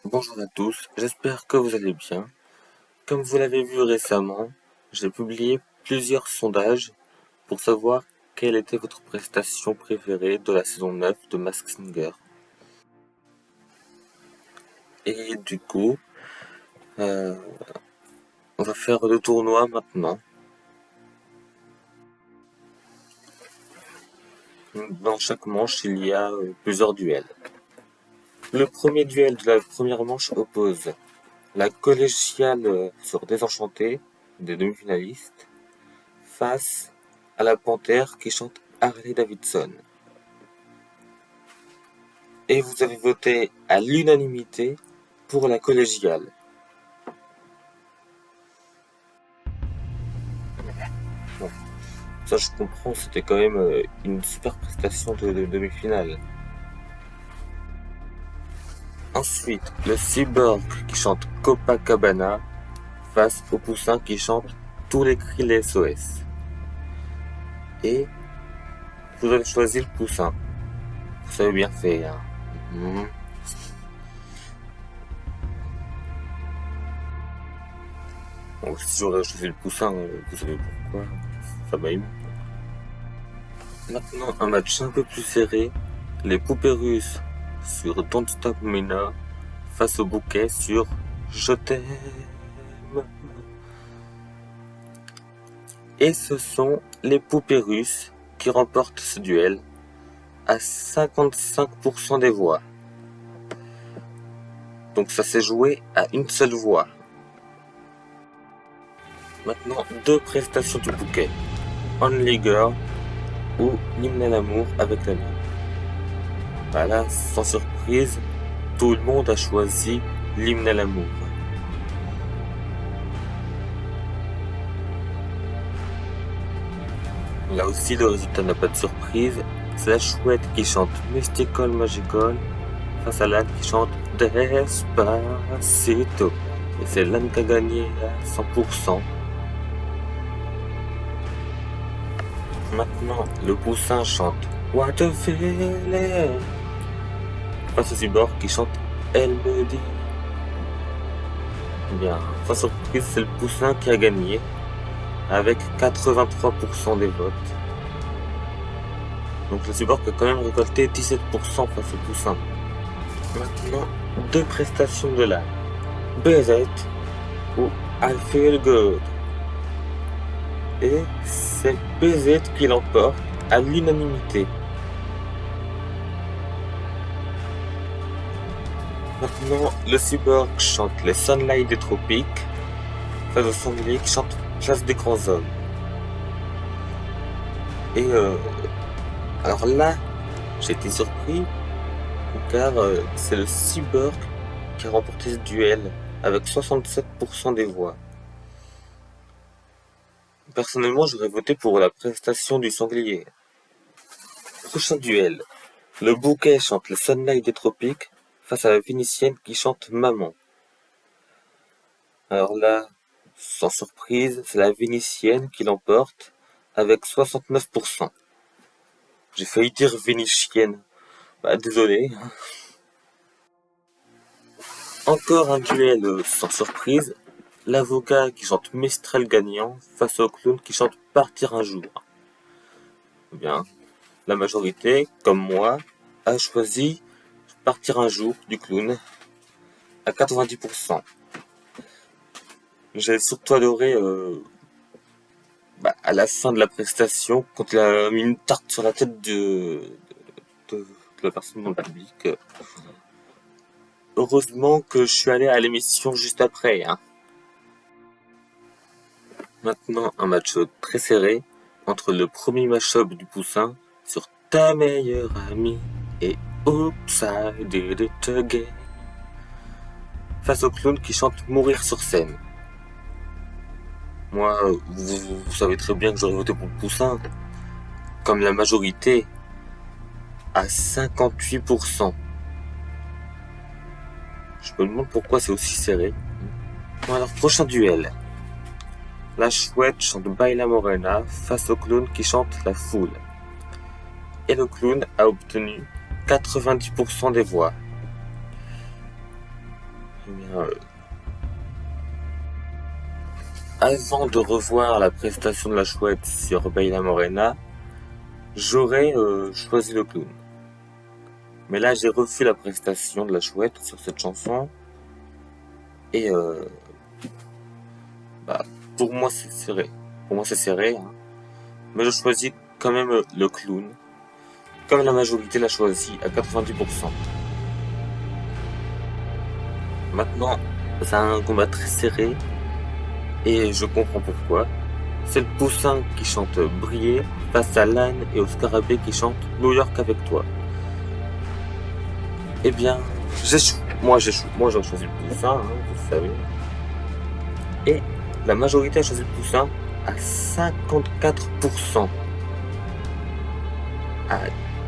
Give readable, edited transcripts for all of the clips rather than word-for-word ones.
Bonjour à tous, j'espère que vous allez bien. Comme vous l'avez vu récemment, j'ai publié plusieurs sondages pour savoir quelle était votre prestation préférée de la saison 9 de Masked Singer. Et du coup, euh, on va faire le tournoi maintenant. Dans chaque manche, il y a plusieurs duels. Le premier duel de la première manche oppose la collégiale sur Désenchanté, des demi-finalistes, face à la panthère qui chante Harley Davidson. Et vous avez voté à l'unanimité pour la collégiale. Bon, ça je comprends, c'était quand même une super prestation de demi-finale. Ensuite, le Cyborg qui chante Copacabana face au Poussin qui chante tous les cris les SOS. Et vous avez choisi le Poussin. Vous avez bien fait, hein. Bon, si j'aurais choisi le Poussin, vous savez pourquoi. Ça m'a ému. Maintenant, un match un peu plus serré. Les poupées russes sur Don't Stop Me Now face au bouquet sur Je t'aime. Et ce sont les poupées russes qui remportent ce duel à 55% des voix. Donc ça s'est joué à une seule voix. Maintenant, deux prestations du bouquet. Only Girl ou L'hymne à l'amour avec l'ami. Voilà, sans surprise, tout le monde a choisi L'hymne à l'amour. Là aussi, le résultat n'a pas de surprise. C'est la chouette qui chante Mystical Magical face à l'âne qui chante Despacito. Et c'est l'âne qui a gagné à 100%. Maintenant, le poussin chante What a feeling face au cyborg qui chante Elle me dit. Bien, sans surprise, c'est le poussin qui a gagné avec 83% des votes. Donc le cyborg a quand même récolté 17% face au poussin. Maintenant, deux prestations de l'âne. BZ ou I Feel Good. Et c'est BZ qui l'emporte à l'unanimité. Maintenant, le cyborg chante les Sunlight des tropiques face au sanglier qui chante Place des grands hommes. Et alors là, j'ai été surpris car c'est le cyborg qui a remporté ce duel avec 67% des voix. Personnellement, j'aurais voté pour la prestation du sanglier. Prochain duel. Le bouquet chante le Sunlight des tropiques face à la vénitienne qui chante Maman. Alors là, sans surprise, c'est la vénitienne qui l'emporte avec 69%. J'ai failli dire vénitienne. Bah désolé. Encore un duel sans surprise. L'avocat qui chante Mistral gagnant face au clown qui chante Partir un jour. Bien. La majorité, comme moi, a choisi Partir un jour du clown à 90%. J'ai surtout adoré à la fin de la prestation, quand il a mis une tarte sur la tête de la personne dans le public. Heureusement que je suis allé à l'émission juste après. Hein. Maintenant, un match très serré entre le premier match-up du Poussin sur Ta meilleure amie et Oops, I did it again face au clown qui chante Mourir sur scène. Moi, vous savez très bien que j'aurais voté pour le Poussin, comme la majorité, à 58%. Je me demande pourquoi c'est aussi serré. Bon alors, prochain duel. La chouette chante Baila Morena face au clown qui chante La Foule. Et le clown a obtenu 90% des voix. Eh bien, avant de revoir la prestation de la chouette sur Baila Morena, j'aurais choisi le clown. Mais là, j'ai revu la prestation de la chouette sur cette chanson. Et bah, pour moi, c'est serré. Pour moi, c'est serré. Hein. Mais je choisis quand même le clown. Comme la majorité l'a choisi à 90%. Maintenant, c'est un combat très serré. Et je comprends pourquoi. C'est le poussin qui chante Briller face à l'âne et au scarabée qui chante New York avec toi. Eh bien, j'échoue. Moi, j'échoue. Moi, j'ai choisi le poussin, hein, vous le savez. Et la majorité a choisi le poussin à 54%. À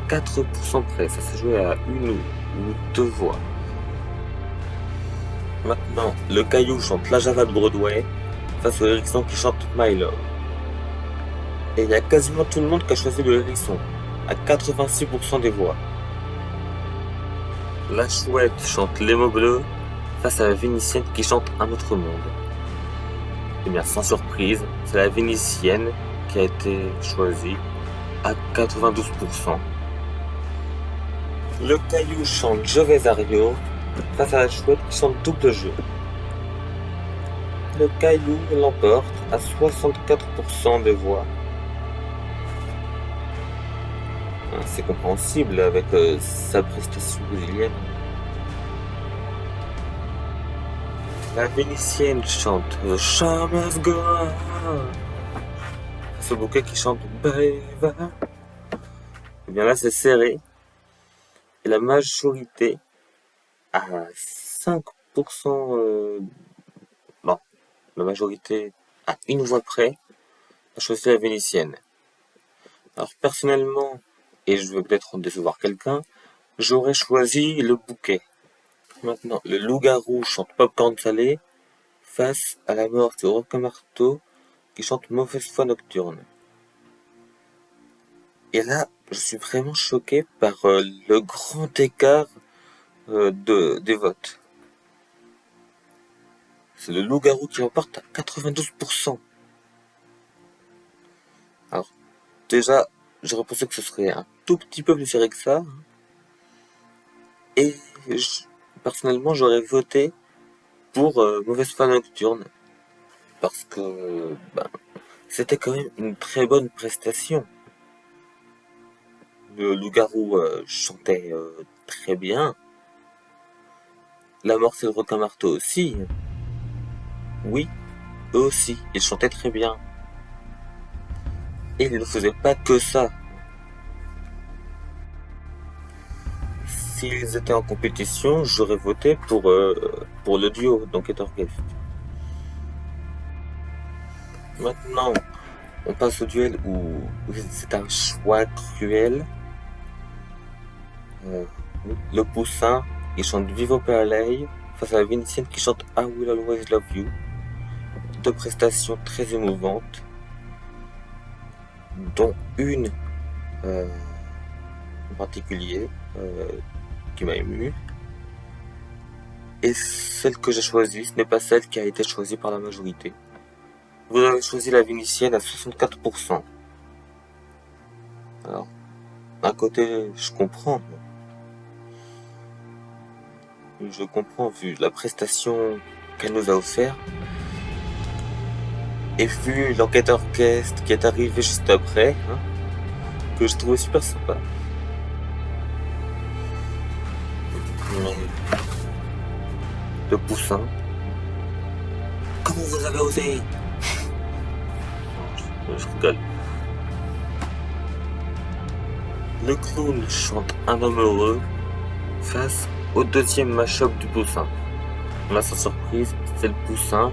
4% près. Ça s'est joué à une ou deux voix. Maintenant, le caillou chante La Java de Broadway face au hérisson qui chante My Love. Et il y a quasiment tout le monde qui a choisi le hérisson, à 86% des voix. La chouette chante Les mots bleus face à la vénitienne qui chante Un autre monde. Et bien sans surprise, c'est la vénitienne qui a été choisie à 92%. Le caillou chante Je vais à Rio face à la chouette qui chante Double jeu. Le caillou l'emporte à 64% des voix. C'est compréhensible avec sa prestation brésilienne. La vénitienne chante The Show Must Go On. Ce bouquet qui chante Breva. Et bien là c'est serré. Et la majorité à 5%. Non, la majorité à une voix près a choisi la vénitienne. Alors personnellement, et je veux peut-être en décevoir quelqu'un, j'aurais choisi le bouquet. Maintenant, le loup-garou chante Popcorn salé face à la mort de Rock Marteau qui chante Mauvaise foi nocturne. Et là, je suis vraiment choqué par le grand écart des votes. C'est le loup-garou qui emporte à 92%. Alors, déjà, j'aurais pensé que ce serait un tout petit peu plus serré que ça. Et personnellement, j'aurais voté pour Mauvaise foi nocturne. Parce que c'était quand même une très bonne prestation. Le loup-garou chantait très bien. La mort c'est le requin marteau aussi. Oui, eux aussi, ils chantaient très bien. Et ils ne faisaient pas que ça. S'ils étaient en compétition, j'aurais voté pour le duo d'Enquête Orchestre. Maintenant, on passe au duel où c'est un choix cruel. Le poussin, il chante Vivo Perley face à la vénitienne qui chante I Will Always Love You. Deux prestations très émouvantes, dont une en particulier qui m'a ému. Et celle que j'ai choisie, ce n'est pas celle qui a été choisie par la majorité. Vous avez choisi la vénitienne à 64%. Alors, d'un côté, je comprends. Je comprends vu la prestation qu'elle nous a offert. Et vu l'enquête orchestre qui est arrivé juste après, que je trouvais super sympa. Mais le poussin, comment vous avez osé? Je rigole. Le clown chante Un homme heureux face au deuxième mash-up du poussin. Là, sans surprise, c'est le poussin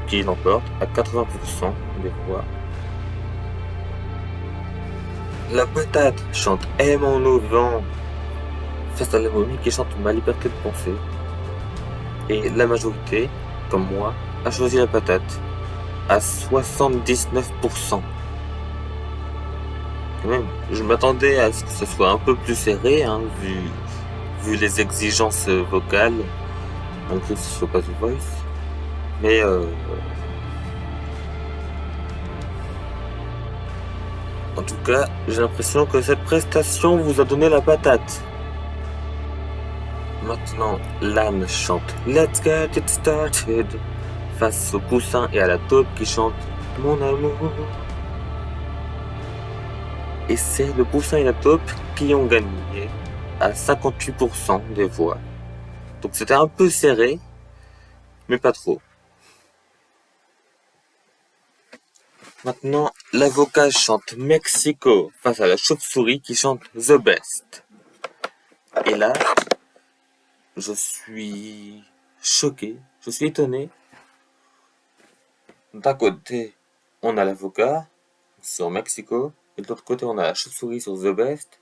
qui l'emporte à 80% des voix. La patate chante Aimons-nous vent face à la momie qui chante Ma liberté de penser. Et la majorité, comme moi, a choisi la patate à 79%. Quand même, je m'attendais à ce que ce soit un peu plus serré, vu les exigences vocales malgré si je fais pas The Voice. Mais en tout cas, j'ai l'impression que cette prestation vous a donné la patate. Maintenant, l'âne chante Let's get it started face au poussin et à la taupe qui chante Mon amour. Et c'est le poussin et la taupe qui ont gagné à 58% des voix. Donc c'était un peu serré, mais pas trop. Maintenant, l'avocat chante Mexico face à la chauve-souris qui chante The Best. Et là, je suis choqué, je suis étonné. D'un côté, on a l'avocat sur Mexico, et de l'autre côté, on a la chauve-souris sur The Best.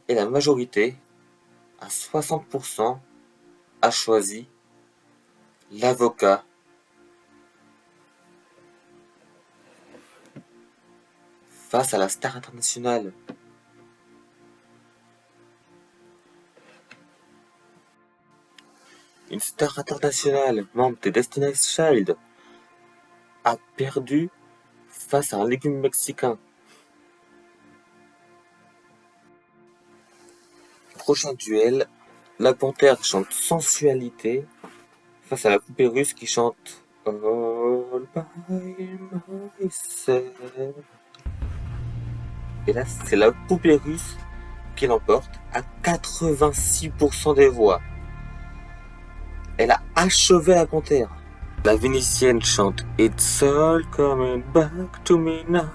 Et la majorité, à 60%, a choisi l'avocat face à la star internationale. Une star internationale, membre de Destiny's Child, a perdu face à un légume mexicain. Prochain duel, la panthère chante sensualité face à la poupée russe qui chante All by myself. Et là, c'est la poupée russe qui l'emporte à 86% des voix. Elle a achevé la panthère. La vénitienne chante It's all coming back to me now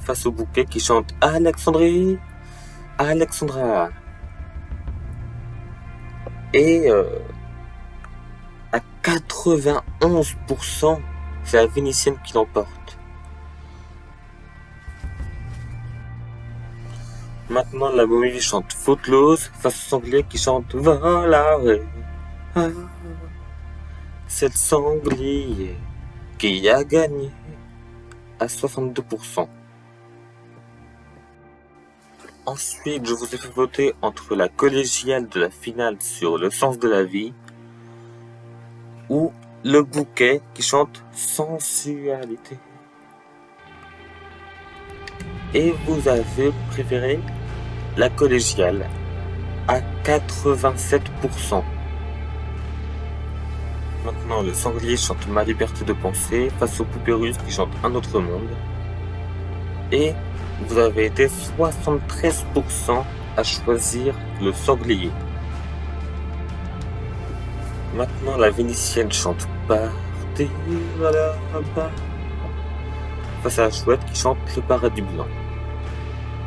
face au bouquet qui chante Alexandrie, Alexandra. Et à 91%, c'est la vénitienne qui l'emporte. Maintenant, la momie chante Footloose face au sanglier qui chante Volare. Ah, c'est le sanglier qui a gagné à 62%. Ensuite, je vous ai fait voter entre la collégiale de la finale sur le sens de la vie ou le bouquet qui chante sensualité. Et vous avez préféré la collégiale à 87%. Maintenant, le sanglier chante Ma liberté de penser face aux poupées russes qui chantent Un autre monde. Et vous avez été 73% à choisir le sanglier. Maintenant, la vénitienne chante Partez là-bas face à la chouette qui chante Le paradis blanc.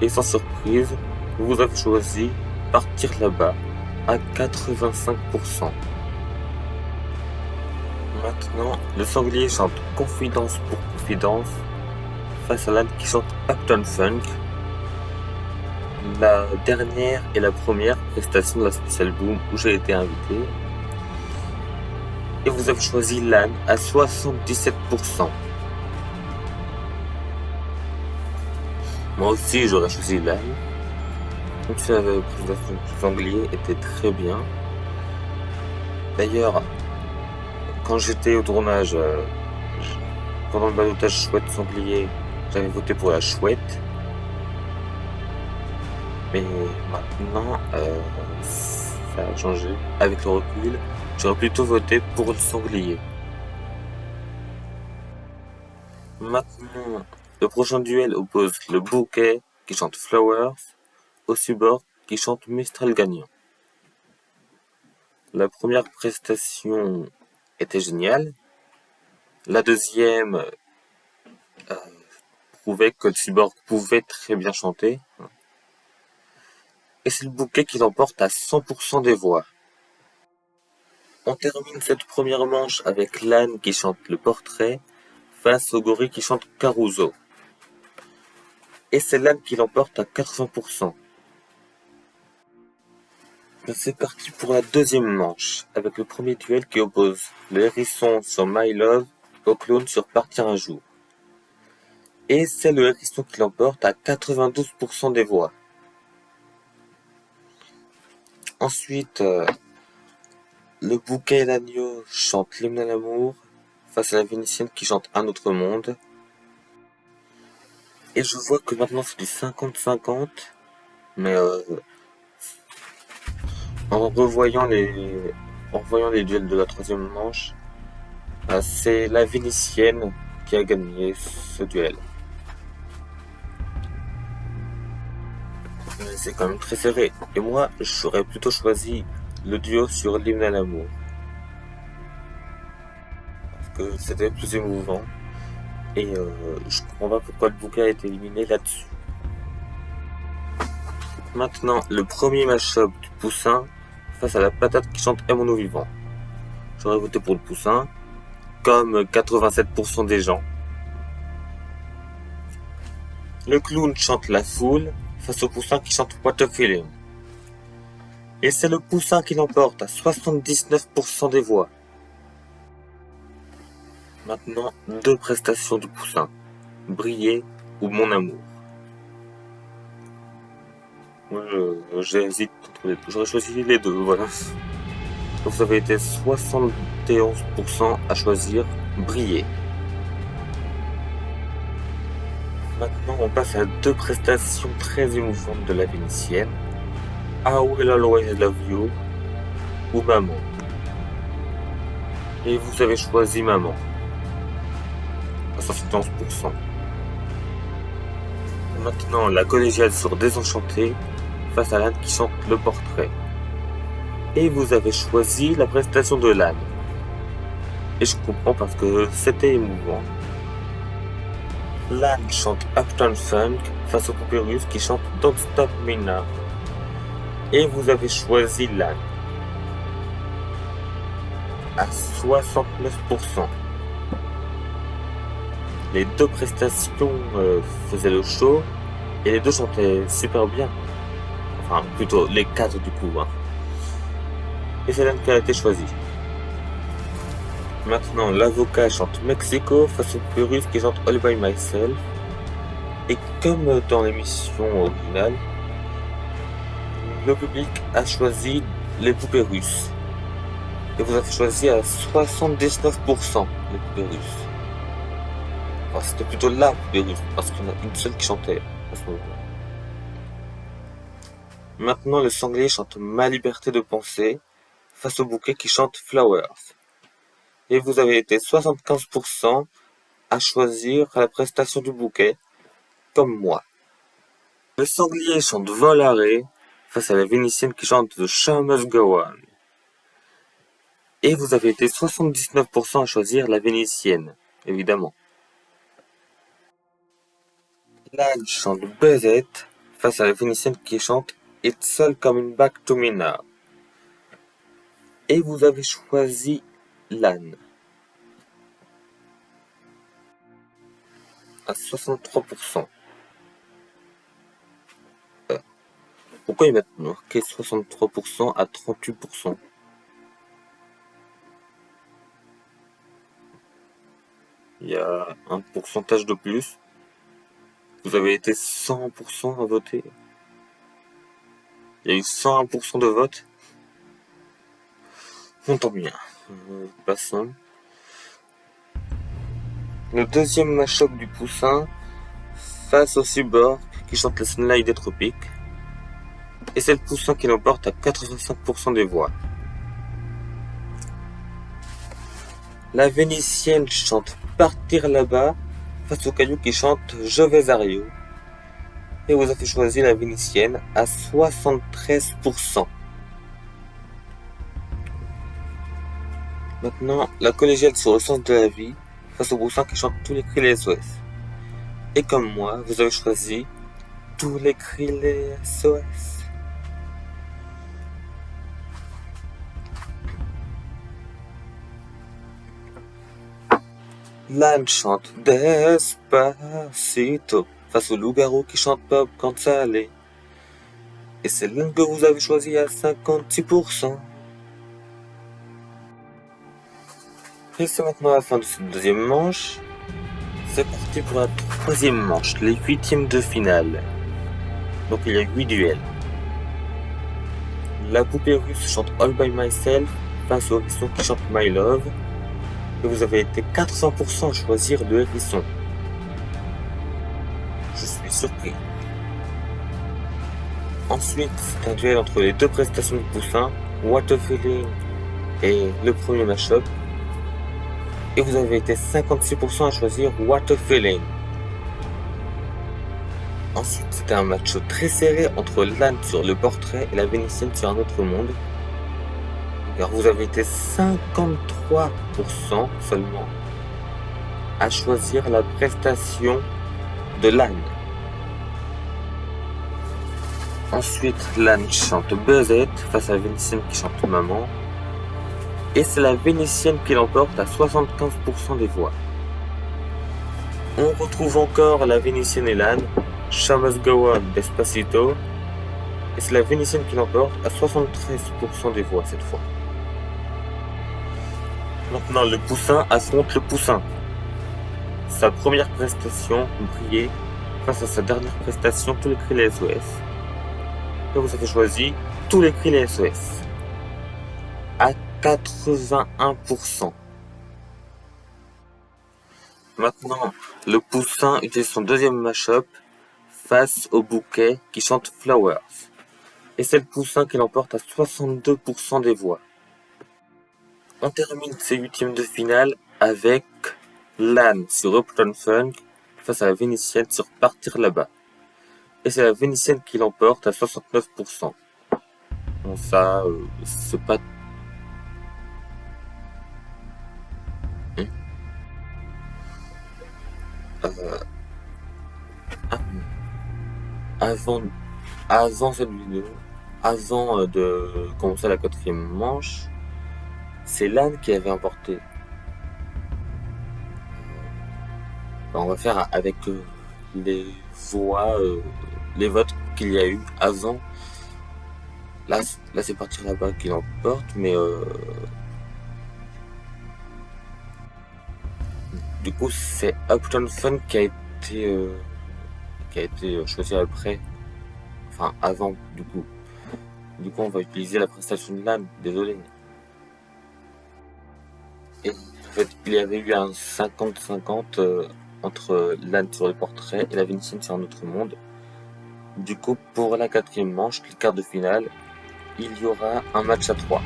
Et sans surprise, vous avez choisi Partir là-bas à 85%. Maintenant, le sanglier chante Confidence pour confidence face à l'âne qui chante Uptown Funk. La dernière et la première prestation de la Special Boom où j'ai été invité. Et vous avez choisi l'âne à 77%. Moi aussi j'aurais choisi l'âne. Même si la présentation du sanglier était très bien. D'ailleurs, quand j'étais au tournage, pendant le ballottage chouette sanglier, j'avais voté pour la chouette. Mais maintenant, ça a changé. Avec le recul, j'aurais plutôt voté pour le sanglier. Maintenant, le prochain duel oppose le bouquet qui chante Flowers au Cyborg qui chante Mistral gagnant. La première prestation était géniale. La deuxième prouvait que le Cyborg pouvait très bien chanter. Et c'est le bouquet qui l'emporte à 100% des voix. On termine cette première manche avec l'âne qui chante le portrait face au gorille qui chante Caruso. Et c'est l'âne qui l'emporte à 80%. C'est parti pour la deuxième manche, avec le premier duel qui oppose le hérisson sur My Love au clown sur Partir un jour. Et c'est le hérisson qui l'emporte à 92% des voix. Ensuite, Le bouquet et l'agneau chantent l'hymne à l'amour face à la Vénitienne qui chante Un autre monde. Et je vois que maintenant c'est du 50-50, mais en revoyant les duels de la troisième manche, c'est la Vénitienne qui a gagné ce duel. Mais c'est quand même très serré. Et moi, j'aurais plutôt choisi le duo sur l'hymne à l'amour. Parce que c'était plus émouvant. Et je comprends pas pourquoi le bouquet a été éliminé là-dessus. Maintenant, le premier match-up du Poussin face à la patate qui chante Aimons-nous vivants. J'aurais voté pour le Poussin, comme 87% des gens. Le clown chante La Foule face au Poussin qui chante What a Feeling. Et c'est le Poussin qui l'emporte à 79% des voix. Maintenant, deux prestations du Poussin, Briller ou Mon amour. Moi, j'hésite entre les deux. J'aurais choisi les deux, voilà. Vous avez été 71% à choisir Briller. Maintenant, on passe à deux prestations très émouvantes de la Vénitienne. I Will Always Love You ou Maman. Et vous avez choisi Maman à 71%. Maintenant, la collégiale sur Désenchanté face à l'âne qui chante Le Portrait. Et vous avez choisi la prestation de l'âne. Et je comprends parce que c'était émouvant. L'âne chante Uptown Funk face au poupées russes qui chante Don't Stop Me Now. Et vous avez choisi l'âne à 69%. Les deux prestations faisaient le show et les deux chantaient super bien. Enfin, plutôt les quatre du coup. Et c'est l'âne qui a été choisi. Maintenant, l'avocat chante Mexico face au poupées russes qui chante All By Myself. Et comme dans l'émission originale, le public a choisi les poupées russes. Et vous avez choisi à 79% les poupées russes. Enfin, c'était plutôt la poupée russe, parce qu'il y en a une seule qui chantait à ce moment-là. Maintenant, le sanglier chante Ma liberté de penser face au bouquet qui chante Flowers. Et vous avez été 75% à choisir la prestation du bouquet, comme moi. Le sanglier chante Volare face à la Vénitienne qui chante The Show Must Go On. Et vous avez été 79% à choisir la Vénitienne, évidemment. L'âne chante Buzzette face à la Vénitienne qui chante It's All Coming Back to Me Now. Et vous avez choisi l'âne à 63%. Pourquoi ils mettent marqué 63% à 38%? Il y a un pourcentage de plus. Vous avez été 100% à voter. Il y a eu 101% de vote. Bon, tant bien. Passons. Le deuxième match-up du Poussin face au Cyborg qui chante le Sunlight des Tropiques. Et c'est le Poussin qui l'emporte à 85% des voix. La Vénitienne chante Partir là-bas face au Caillou qui chante Je vais à Rio. Et vous avez choisi la Vénitienne à 73%. Maintenant, la collégiale sur le sens de la vie face au Poussin qui chante Tous les cris les SOS. Et comme moi, vous avez choisi Tous les cris les SOS. L'âne chante Despacito face au loup-garou qui chante Pop quand ça allait. Et c'est l'une que vous avez choisi à 56%. Et c'est maintenant la fin de cette deuxième manche. C'est parti pour la troisième manche, les huitièmes de finale. Donc il y a 8 duels. La poupée russe chante All By Myself face au hérisson qui chante My Love. Et vous avez été 400% à choisir le hérisson. Je suis surpris. Ensuite, c'est un duel entre les deux prestations de Poussin, What a Feeling et le premier mashup. Et vous avez été 56% à choisir What a Feeling. Ensuite, c'était un match très serré entre l'âne sur le portrait et la vénitienne sur un autre monde. Car vous avez été 53% seulement à choisir la prestation de l'âne. Ensuite, l'âne chante Buzzette face à la vénitienne qui chante Maman. Et c'est la vénitienne qui l'emporte à 75% des voix. On retrouve encore la vénitienne et l'âne, Show Must Go On, Despacito. Et c'est la vénitienne qui l'emporte à 73% des voix cette fois. Maintenant, le Poussin affronte le Poussin. Sa première prestation brillait face à sa dernière prestation, tous les cris les SOS. Et vous avez choisi tous les cris les SOS. À 81%. Maintenant, le Poussin utilise son deuxième mashup face au Bouquet qui chante Flowers. Et c'est le Poussin qui l'emporte à 62% des voix. On termine ces huitièmes de finale avec l'âne sur Uptown Funk face à la vénitienne sur Partir là-bas. Et c'est la vénitienne qui l'emporte à 69%. Bon, ça, c'est pas... Avant, avant cette vidéo, avant de commencer la quatrième manche, c'est l'âne qui avait emporté. On va faire avec les voix, les votes qu'il y a eu avant. Là c'est Partir là-bas qui l'emporte, mais du coup c'est Uptown Fun qui a été choisi après, enfin avant du coup. Du coup on va utiliser la prestation de l'âne, désolé. Et en fait il y avait eu un 50-50 entre l'âne sur le portrait et la vénitienne sur un autre monde. Du coup pour la quatrième manche, les quarts de finale, il y aura un match à 3.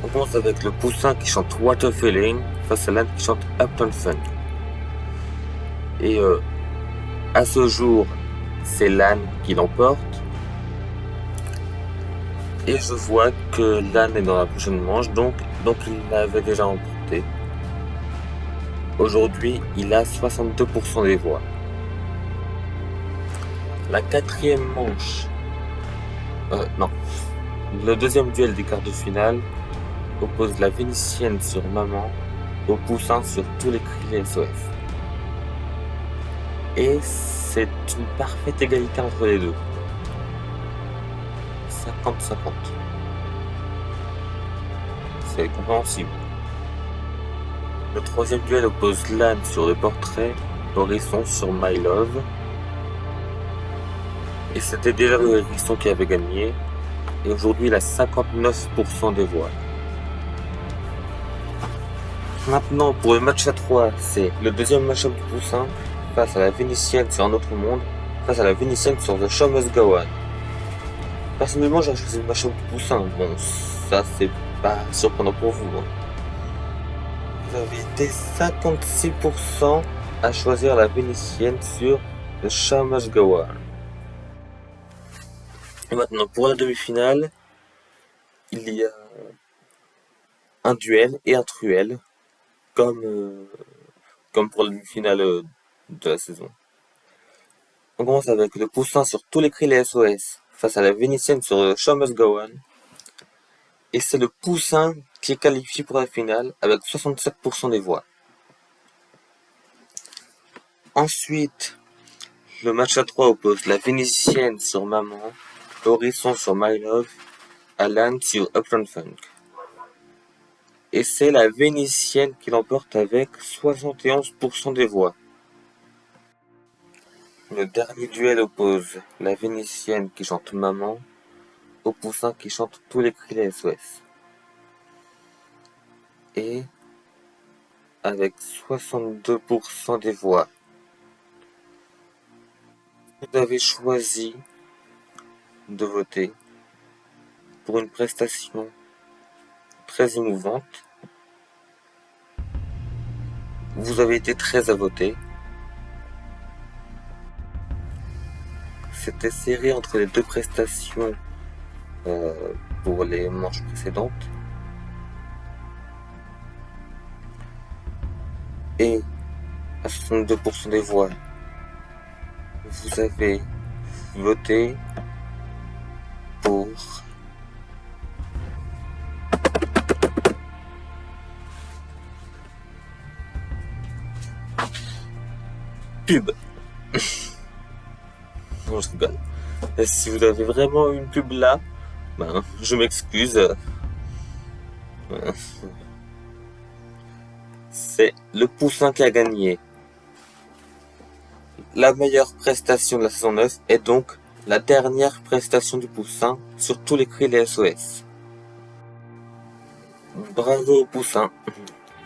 On commence avec le Poussin qui chante What a Feeling face à l'âne qui chante Uptown Funk. Et à ce jour, c'est l'âne qui l'emporte. Et je vois que l'âne est dans la prochaine manche, donc il l'avait déjà emporté. Aujourd'hui, il a 62% des voix. La quatrième manche... non. Le deuxième duel des quarts de finale oppose la vénitienne sur Maman au Poussin sur tous les cris SOS. Et c'est une parfaite égalité entre les deux. 50-50. C'est compréhensible. Le troisième duel oppose l'âne sur le portrait, Hérisson sur My Love. Et c'était déjà le Hérisson qui avait gagné. Et aujourd'hui il a 59% des voix. Maintenant pour le match à 3, c'est le deuxième match-up du Poussin face à la vénitienne sur un autre monde, face à la vénitienne sur The Show Must Go On. Personnellement j'ai choisi le match-up du Poussin, bon ça c'est pas surprenant pour vous. Vous avez été 56% à choisir la vénitienne sur The Show Must Go On. Et maintenant pour la demi-finale, il y a un duel et un truel, comme pour la demi-finale de la saison. On commence avec le Poussin sur tous les cris les SOS face à la vénitienne sur The Show Must Go On. Et c'est le Poussin qui est qualifié pour la finale avec 67% des voix. Ensuite, le match à 3 oppose la vénitienne sur Maman, Hérisson sur My Love, Alan sur Uptown Funk. Et c'est la vénitienne qui l'emporte avec 71% des voix. Le dernier duel oppose la vénitienne qui chante Maman au Poussin qui chante tous les cris les SOS. Et avec 62% des voix, vous avez choisi de voter pour une prestation très émouvante. Vous avez été 13 à voter. C'était serré entre les deux prestations pour les manches précédentes. Et à 62% des voix, vous avez voté pour pub. Non, je rigole. Et si vous avez vraiment une pub là, ben, je m'excuse. C'est le Poussin qui a gagné. La meilleure prestation de la saison 9 est donc la dernière prestation du Poussin sur tous les cris des SOS. Bravo au Poussin.